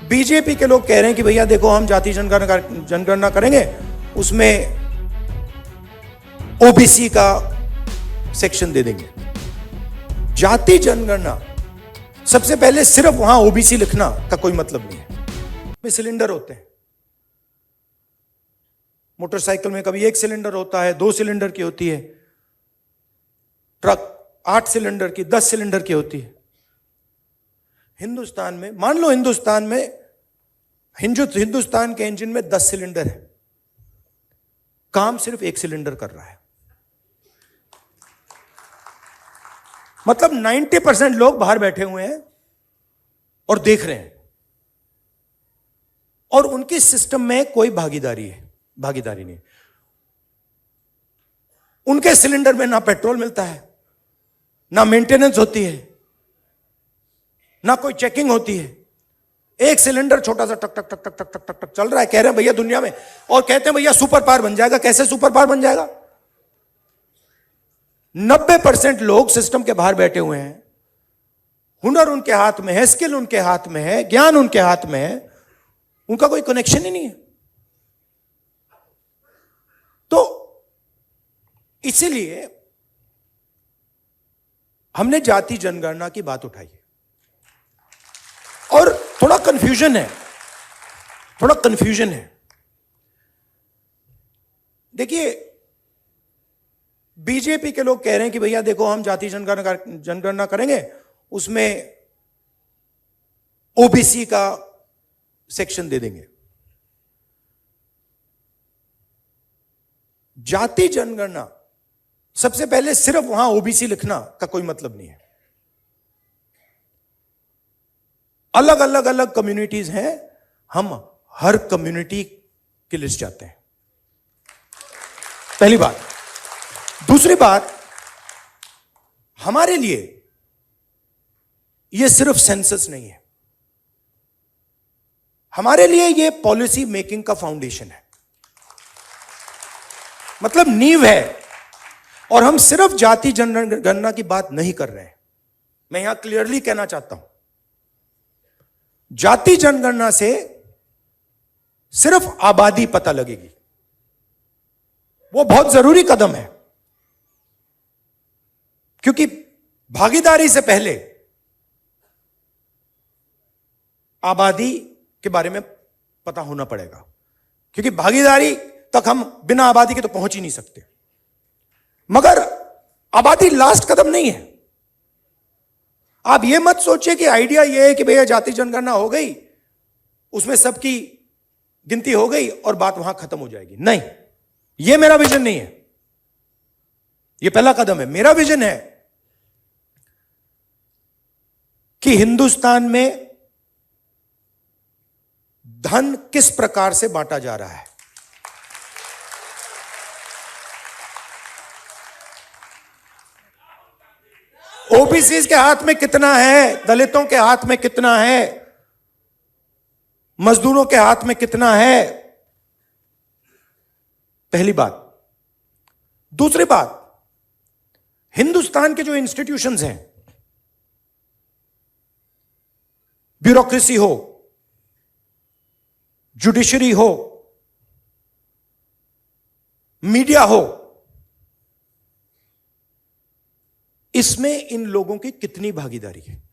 BJP के लोग कह रहे हैं कि भैया देखो हम जाति जनगणना करेंगे, उसमें ओबीसी का सेक्शन दे देंगे। जाति जनगणना सबसे पहले सिर्फ वहां ओबीसी लिखना का कोई मतलब नहीं है। में सिलेंडर होते हैं, मोटरसाइकिल में कभी 1 सिलेंडर होता है, 2 सिलेंडर की होती है, ट्रक 8 सिलेंडर की, 10 सिलेंडर की होती है। हिंदुस्तान में मान लो हिंदुस्तान के इंजन में 10 सिलेंडर है, काम सिर्फ 1 सिलेंडर कर रहा है। मतलब 90% लोग बाहर बैठे हुए हैं और देख रहे हैं, और उनकी सिस्टम में कोई भागीदारी नहीं। उनके सिलेंडर में ना पेट्रोल मिलता है, ना मेंटेनेंस होती है, ना कोई चेकिंग होती है। 1 सिलेंडर छोटा सा टक टक टक टक टक टक टक टक चल रहा है। कह रहे हैं भैया दुनिया में, और कहते हैं भैया सुपर पावर बन जाएगा। कैसे सुपर पावर बन जाएगा? 90% लोग सिस्टम के बाहर बैठे हुए हैं, हुनर उनके हाथ में है, स्किल उनके हाथ में है, ज्ञान उनके हाथ में है, उनका कोई कनेक्शन ही नहीं है। तो इसीलिए हमने जाति जनगणना की बात उठाई है। और थोड़ा कंफ्यूजन है। देखिए, बीजेपी के लोग कह रहे हैं कि भैया देखो हम जाति जनगणना करेंगे, उसमें ओबीसी का सेक्शन दे देंगे। जाति जनगणना सबसे पहले सिर्फ वहां ओबीसी लिखना का कोई मतलब नहीं है। अलग कम्युनिटीज हैं, हम हर कम्युनिटी की लिस्ट चाहते हैं। पहली बात। दूसरी बात, हमारे लिए यह सिर्फ सेंसस नहीं है, हमारे लिए यह पॉलिसी मेकिंग का फाउंडेशन है, मतलब नींव है। और हम सिर्फ जाति जनगणना की बात नहीं कर रहे हैं। मैं यहां क्लियरली कहना चाहता हूं, जाति जनगणना से सिर्फ आबादी पता लगेगी, वो बहुत जरूरी कदम है, क्योंकि भागीदारी से पहले आबादी के बारे में पता होना पड़ेगा, क्योंकि भागीदारी तक हम बिना आबादी के तो पहुंच ही नहीं सकते। मगर आबादी लास्ट कदम नहीं है। आप यह मत सोचिए कि आइडिया यह है कि भैया जाति जनगणना हो गई, उसमें सबकी गिनती हो गई और बात वहां खत्म हो जाएगी। नहीं, यह मेरा विजन नहीं है। यह पहला कदम है। मेरा विजन है कि हिंदुस्तान में धन किस प्रकार से बांटा जा रहा है। ओबीसी के हाथ में कितना है, दलितों के हाथ में कितना है, मजदूरों के हाथ में कितना है, पहली बात। दूसरी बात, हिंदुस्तान के जो इंस्टीट्यूशंस हैं, ब्यूरोक्रेसी हो, जुडिशरी हो, मीडिया हो, इसमें इन लोगों की कितनी भागीदारी है।